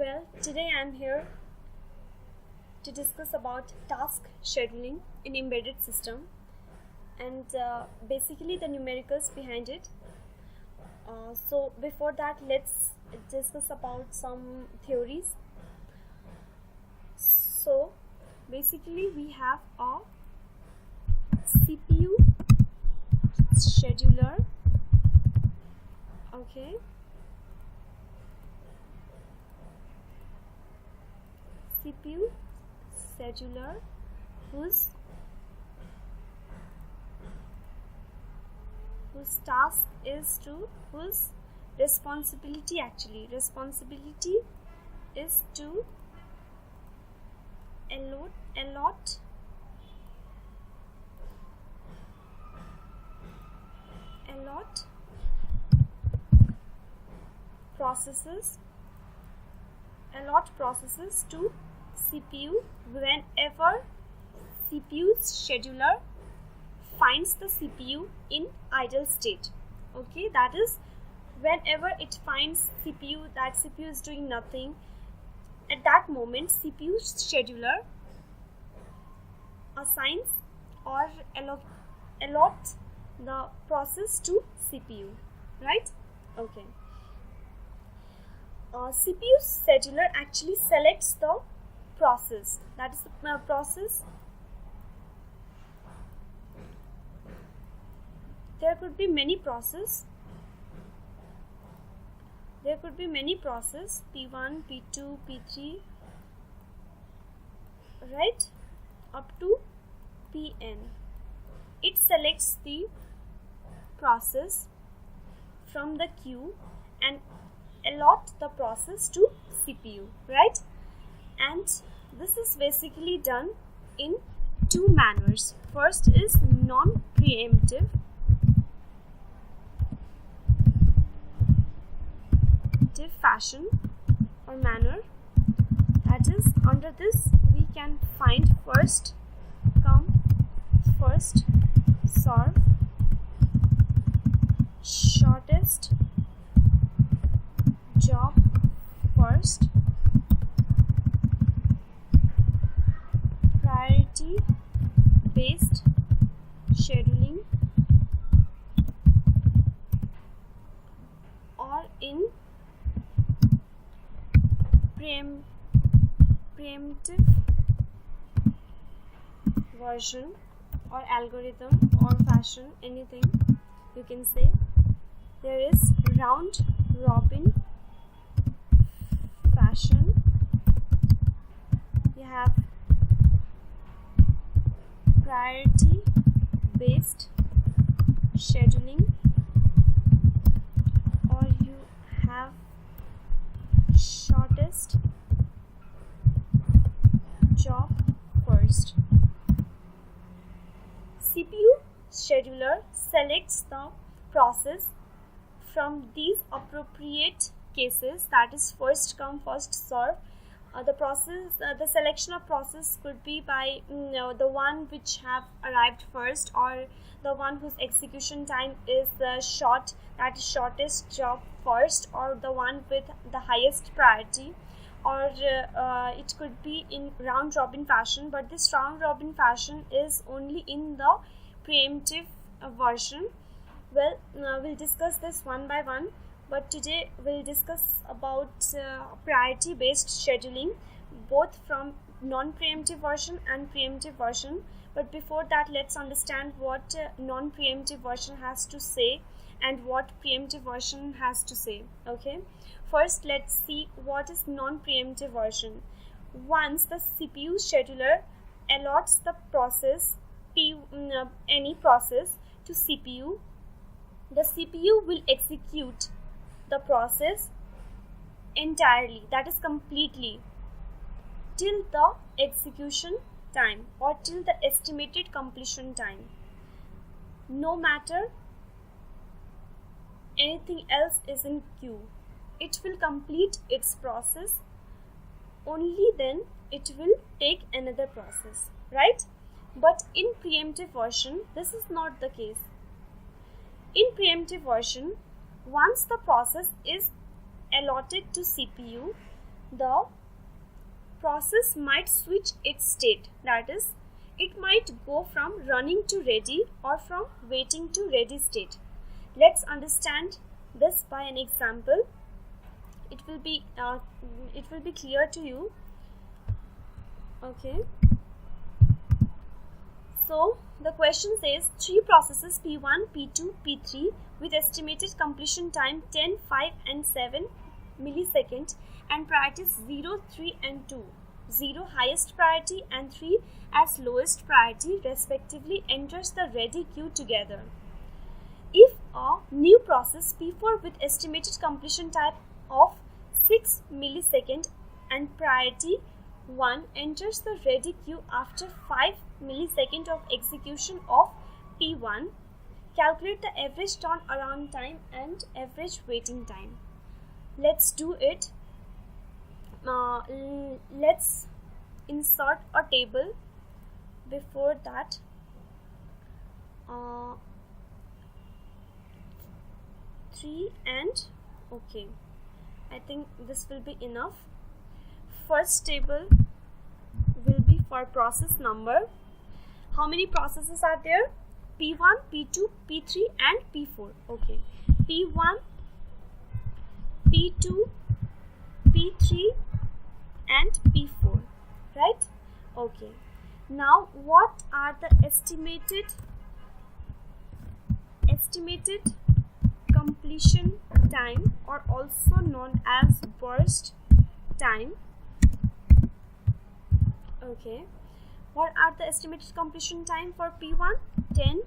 Well, today I am here to discuss about task scheduling in embedded system and basically the numericals behind it. So before that, let's discuss about some theories. So basically we have a CPU scheduler. Okay. CPU scheduler whose task is to whose responsibility is to allot processes to CPU whenever CPU's scheduler finds the CPU in idle state. Okay, that is whenever it finds that CPU is doing nothing, at that moment CPU scheduler assigns or allot the process to CPU, right? Okay. CPU scheduler actually selects the process, that is the process. There could be many process, P1, P2, P3, right, up to Pn. It selects the process from the queue and allot the process to CPU, right? And this is basically done in two manners. First is non-preemptive fashion or manner. That is, under this we can find first come, first serve, shortest job first, priority based scheduling, or in preemptive version or algorithm or fashion, anything you can say. There is round robin fashion. You have priority based scheduling, or you have shortest job first. CPU scheduler selects the process from these appropriate cases, that is first come first serve. The selection of process could be by the one which have arrived first, or the one whose execution time is short, that is shortest job first, or the one with the highest priority, or it could be in round robin fashion, but this round robin fashion is only in the preemptive version. Well, we'll discuss this one by one, but today we'll discuss about priority based scheduling, both from non-preemptive version and preemptive version. But before that, let's understand what non-preemptive version has to say and what preemptive version has to say. Okay, first let's see what is non-preemptive version. Once the CPU scheduler allots the process any process to CPU, the CPU will execute the process entirely, that is completely, till the execution time or till the estimated completion time. No matter anything else is in queue, it will complete its process, only then it will take another process, right? But in preemptive version, this is not the case. In preemptive version, once the process is allotted to CPU, the process might switch its state. That is, it might go from running to ready or from waiting to ready state. Let's understand this by an example. It will be clear to you. Okay. So the question says 3 processes P1, P2, P3 with estimated completion time 10, 5 and 7 millisecond and priorities 0, 3 and 2. 0 highest priority and 3 as lowest priority respectively enters the ready queue together. If a new process P4 with estimated completion time of 6 millisecond and priority 1 enters the ready queue after 5 millisecond of execution of P1, calculate the average turnaround time and average waiting time. Let's do it. Let's insert a table. Before that, 3 and okay, I think this will be enough. First table will be for process number. How many processes are there? P1, P2, P3 and P4. Okay, P1, P2, P3 and P4, right? Okay, now what are the estimated completion time, or also known as burst time? Okay, what are the estimated completion time for P1? 10,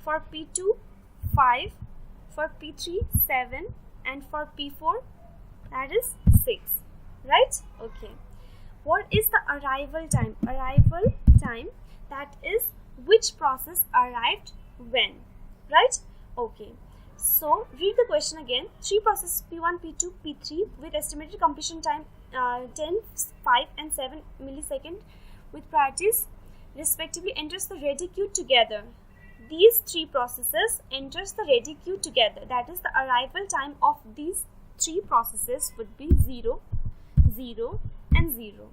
for P2 5, for P3 7 and for P4 that is 6, right? Okay, what is the arrival time? Arrival time, that is which process arrived when, right? Okay, so read the question again. 3 processes P1, P2, P3 with estimated completion time 10, 5 and 7 millisecond with priorities respectively enters the ready queue together. These 3 processes enters the ready queue together. That is, the arrival time of these 3 processes would be 0, 0 and 0.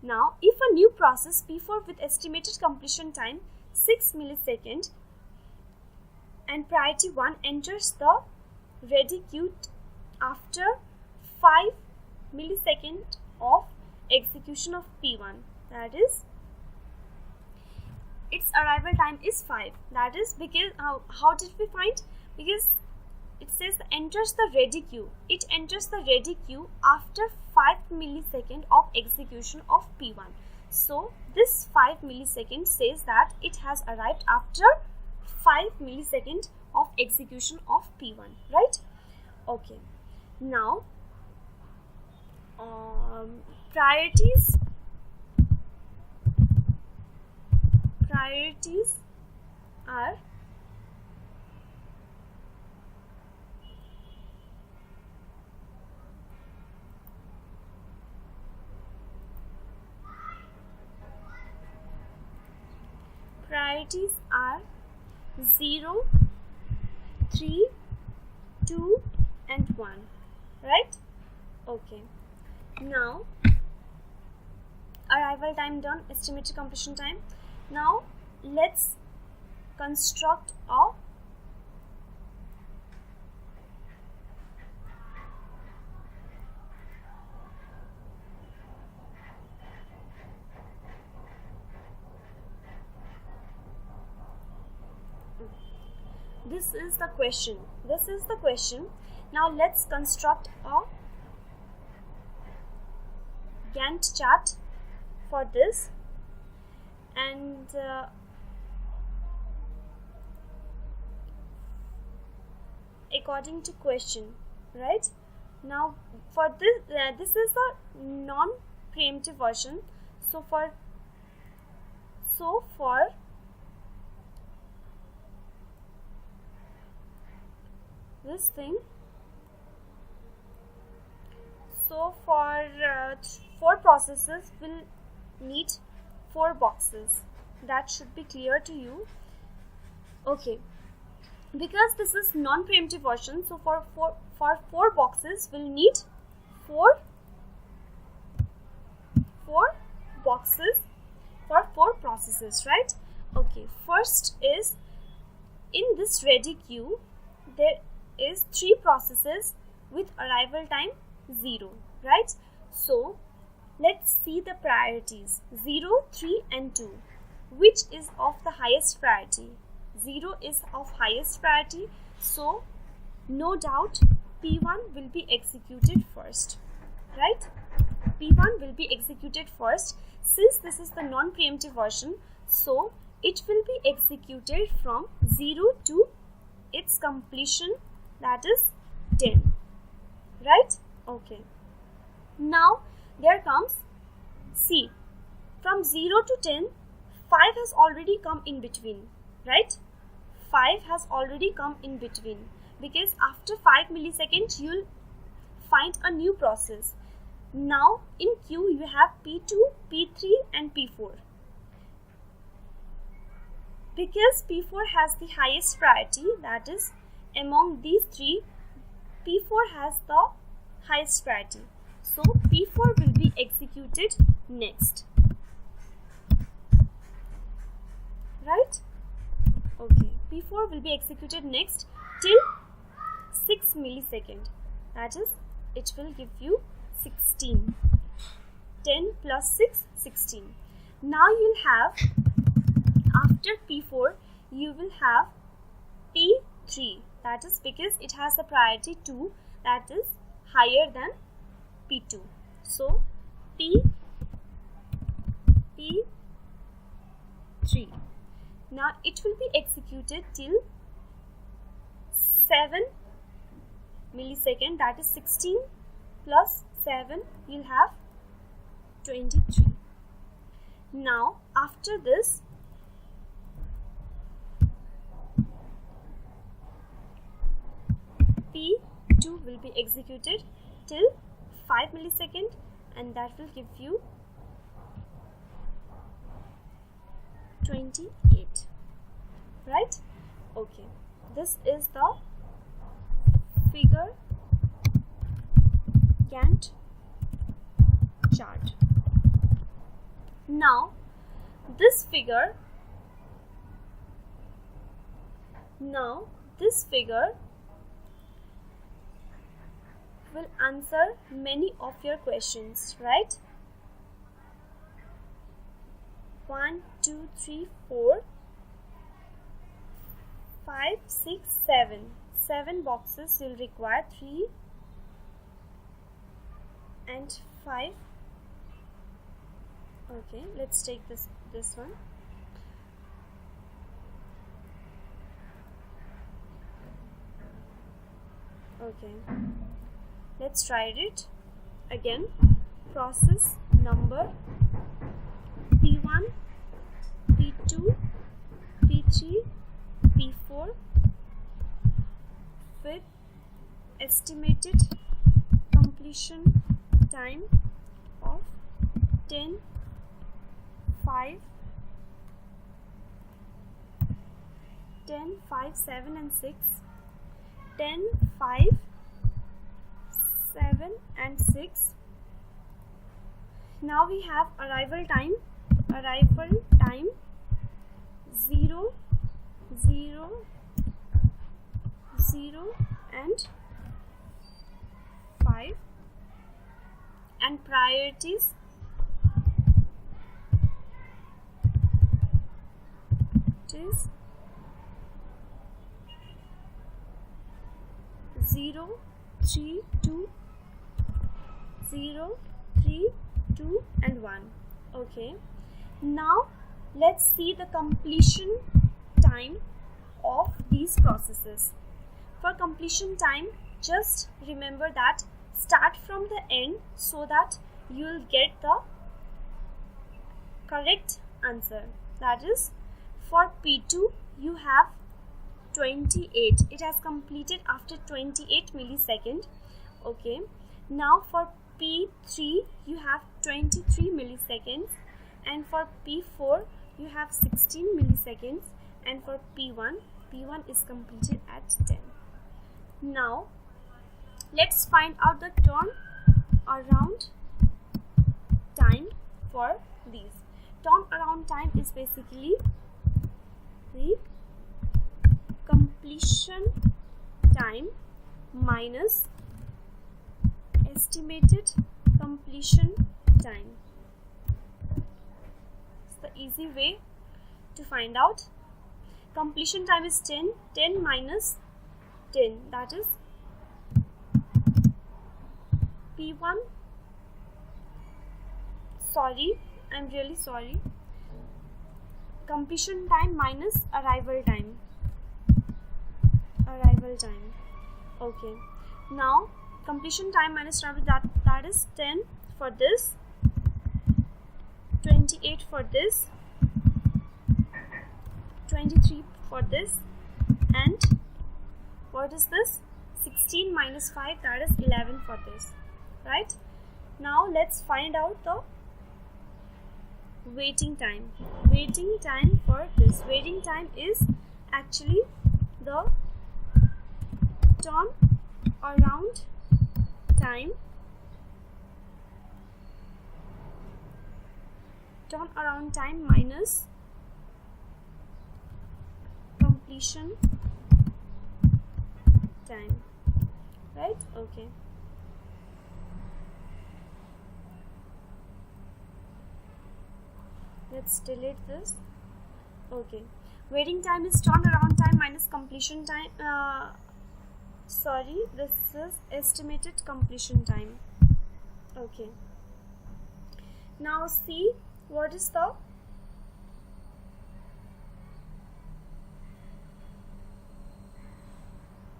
Now, if a new process P4 with estimated completion time 6 millisecond and priority 1 enters the ready queue after 5 millisecond of execution of P1, that is its arrival time is 5. That is because how did we find? Because it says enters the ready queue. It enters the ready queue after 5 millisecond of execution of P1. So this 5 millisecond says that it has arrived after 5 millisecond of execution of P1, right? Okay, now priorities are priorities are 0, 3, 2 and 1, right? Okay, now arrival time done, estimated completion time. Now let's construct a this is the question. Now let's construct a Gantt chart for this, and according to question, right? Now for this this is the non-preemptive version. So for this thing, so for 4 processes will need 4 boxes. That should be clear to you. Okay, because this is non-preemptive version, so for 4 boxes will need 4 4 boxes for 4 processes, right? Okay, first is in this ready queue there is 3 processes with arrival time 0, right? So let's see the priorities 0, 3 and 2. Which is of the highest priority? 0 is of highest priority, so no doubt P1 will be executed first, right? P1 will be executed first. Since this is the non-preemptive version, so it will be executed from 0 to its completion, that is 10, right? Okay. Now there comes C. From 0 to 10, 5 has already come in between, right? 5 has already come in between, because after 5 milliseconds you will find a new process. Now in queue you have P2, P3 and P4. Because P4 has the highest priority, that is among these 3, P4 has the highest priority. So P4 will be executed next, right? Okay, P4 will be executed next till 6 milliseconds. That is, it will give you 16. 10 plus 6, 16. Now you'll have, after P4, you will have P3. That is because it has the priority 2, that is higher than P2. So P3. Now it will be executed till 7 millisecond, that is 16 plus 7, you'll have 23. Now after this, P2 will be executed till 5 millisecond, and that will give you 28, right? Okay, this is the figure Gantt chart. Now this figure will answer many of your questions, right? 1, 2, 3, 4, 5, 6, 7. 7 boxes you'll require, 3 and 5. Okay, let's take this one. Okay, let's try it again. Process number P1, P2, P3, P4 with estimated completion time of 10, 5, 10, 5, 7 and 6, 10, 5, 7 and 6. Now we have arrival time 0, 0, 0 and 5, and priorities is 0, 3, 2, 0, 3, 2 and 1. Okay, now let's see the completion time of these processes. For completion time, just remember that start from the end so that you will get the correct answer. That is, for P2 you have 28. It has completed after 28 milliseconds. Okay, now for P3 you have 23 milliseconds, and for P4 you have 16 milliseconds, and for P1 is completed at 10. Now let's find out the turn around time for these. Turnaround time is basically the completion time minus estimated completion time. It's the easy way to find out. Completion time is 10. 10 minus 10, that is P1. Sorry, I'm really sorry. Completion time minus arrival time. Arrival time. Okay. Now completion time minus arrival, that is 10 for this, 28 for this, 23 for this, and what is this? 16 minus 5, that is 11 for this. Right? Now let's find out the waiting time. Waiting time for this. Waiting time is actually the turnaround time. Turnaround time minus completion time. Right? Okay. Let's delete this. Okay. Waiting time is turnaround time minus completion time. Sorry, this is estimated completion time. Okay. Now see what is the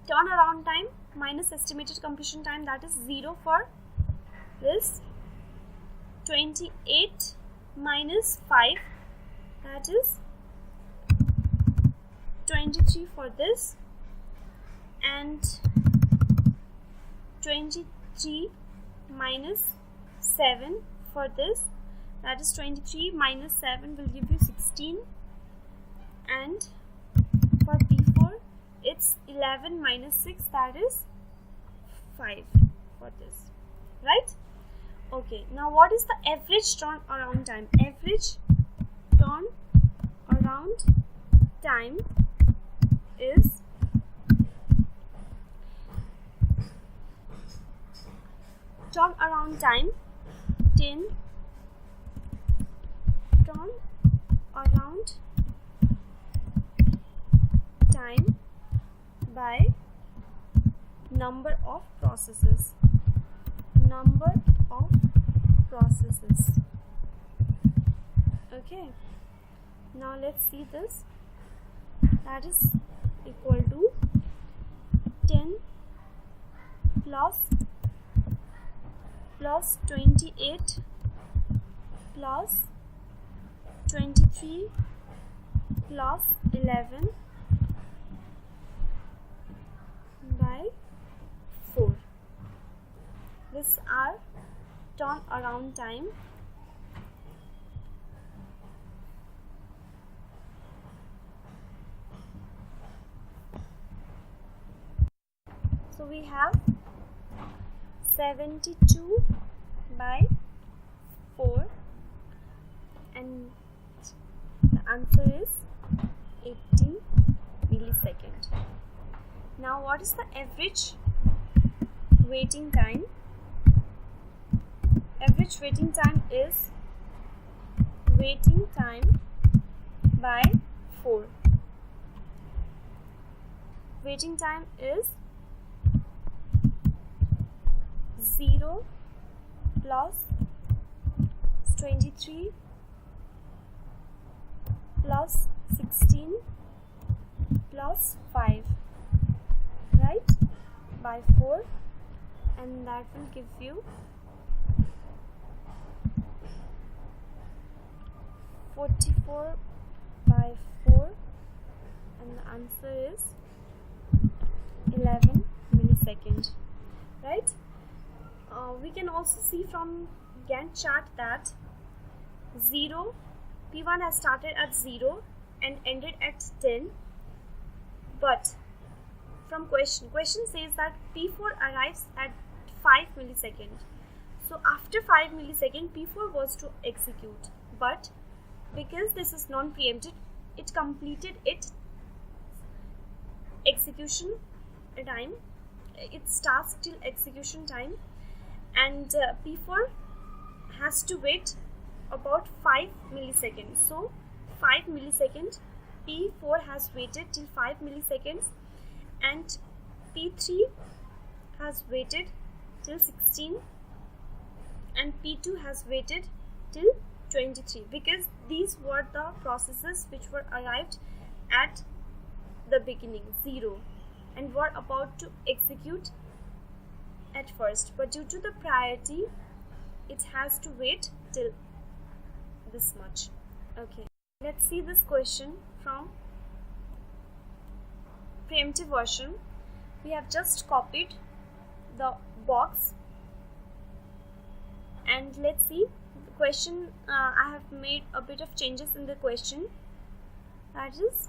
turnaround time minus estimated completion time, that is 0 for this, 28 minus 5, that is 23 for this, and 23 minus 7 for this, that is 23 minus 7 will give you 16, and for P4 it's 11 minus 6, that is 5 for this. Right? Okay, now what is the average turnaround time? Average turnaround time is turnaround time 10 turnaround time by number of processes. Number of processes. Okay, now let's see this. That is equal to 10 plus 28 plus 23 plus 11 by 4. This are turnaround time. So we have 72 by 4, and the answer is 80 millisecond. Now what is the average waiting time? Average waiting time is waiting time by 4. Waiting time is 0 plus 23 plus 16 plus 5, right, by 4, and that will give you 44 by 4, and the answer is 11 millisecond. Right? We can also see from Gantt chart that 0, P1 has started at 0 and ended at 10, but from question says that P4 arrives at 5 milliseconds. So after 5 milliseconds, P4 was to execute, but because this is non-preempted, it completed its execution time, its task till execution time, and P4 has to wait about 5 milliseconds. So 5 milliseconds, P4 has waited till 5 milliseconds, and P3 has waited till 16, and P2 has waited till 23, because these were the processes which were arrived at the beginning 0 and were about to execute at first, but due to the priority it has to wait till this much. Okay, let's see this question from preemptive version. We have just copied the box, and let's see the question. I have made a bit of changes in the question. That is,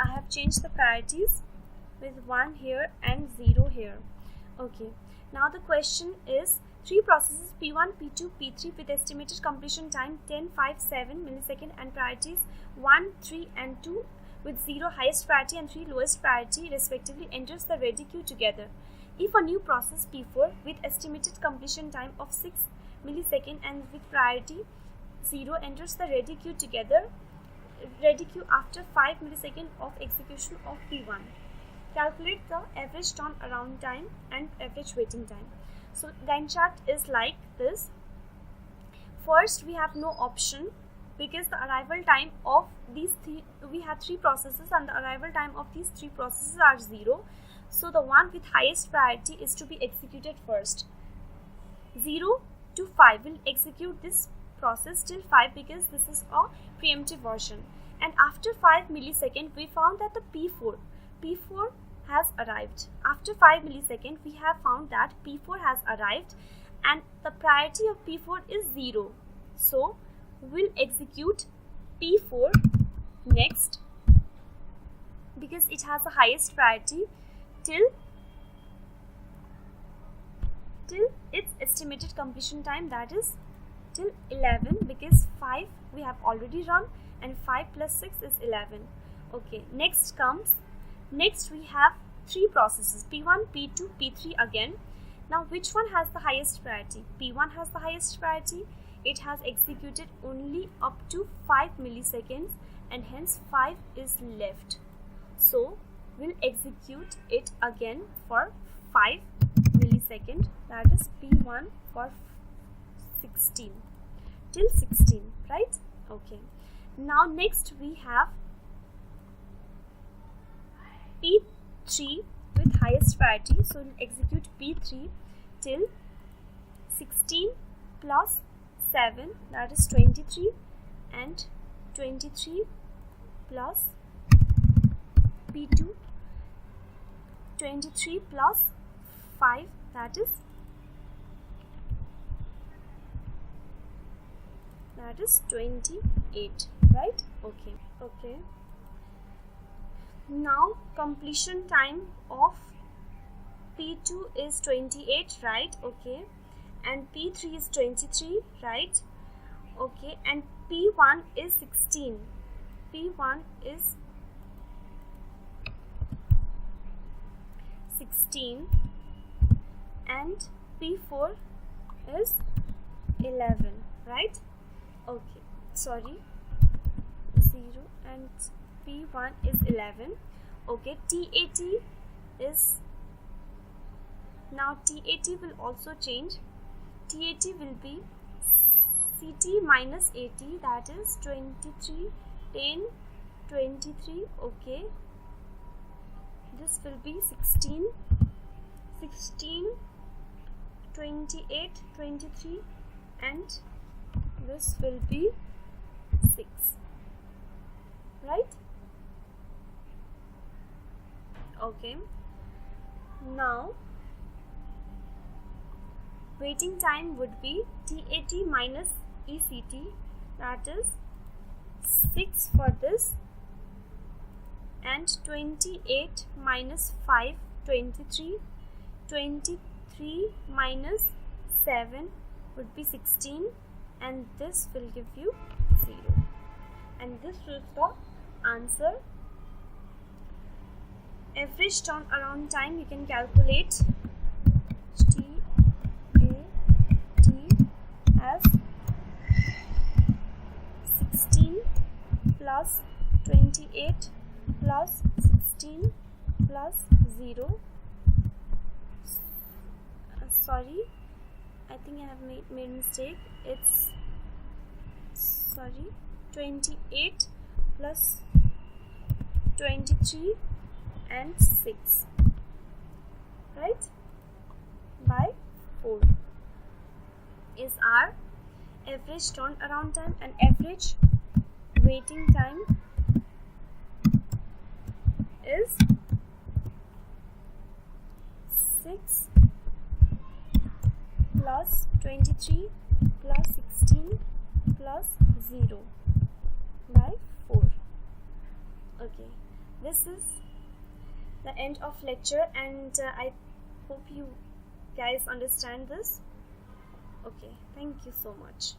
I have changed the priorities with 1 here and 0 here. Okay, now the question is 3 processes P1, P2, P3 with estimated completion time 10, 5, 7 millisecond and priorities 1, 3 and 2 with 0 highest priority and 3 lowest priority respectively enters the ready queue together. If a new process P4 with estimated completion time of 6 millisecond and with priority 0 enters the ready queue together, ready queue after 5 millisecond of execution of P1. Calculate the average turnaround time and average waiting time. So Gantt chart is like this. First, we have no option because the arrival time of these three, we have 3 processes and the arrival time of these 3 processes are 0. So the one with highest priority is to be executed first. 0 to 5 will execute this process till 5 because this is a preemptive version. And after 5 milliseconds, we found that the P4 has arrived. After 5 milliseconds, we have found that P4 has arrived and the priority of P4 is 0. So we'll execute P4 next because it has the highest priority till its estimated completion time, that is till 11, because 5 we have already run and 5 plus 6 is 11. Okay, next we have 3 processes P1, P2, P3 again. Now which one has the highest priority? P1 has the highest priority. It has executed only up to 5 milliseconds and hence 5 is left. So we'll execute it again for 5 milliseconds, that is P1 for 16 till 16, right? Okay, now next we have P3 with highest priority, so we'll execute P3 till 16 plus 7, that is 23, and 23 plus P2, 23 plus 5, that is 28, right? Okay. Now completion time of P2 is 28, right? Okay, and P3 is 23, right? Okay, and P1 is 16. P1 is 16 and P4 is 11, right? Okay, sorry, 0 and P1 is 11. Okay, TAT is, now TAT will also change. TAT will be CT minus AT, that is 23, 10, 23. Okay, this will be 16, 28, 23, and this will be 6, right? Okay, now waiting time would be TAT minus ECT, that is 6 for this, and 28 minus 5, 23, 23 minus 7 would be 16, and this will give you 0, and this is the answer. Average turnaround time you can calculate TAT as 16 plus 28 plus 16 plus 0. Sorry, I think I have made mistake. It's 28 plus 23 and 6, right, by 4 is our average turnaround time, and average waiting time is 6 plus 23 plus 16 plus 0 by 4. Okay, this is the end of lecture, and I hope you guys understand this. Okay, thank you so much.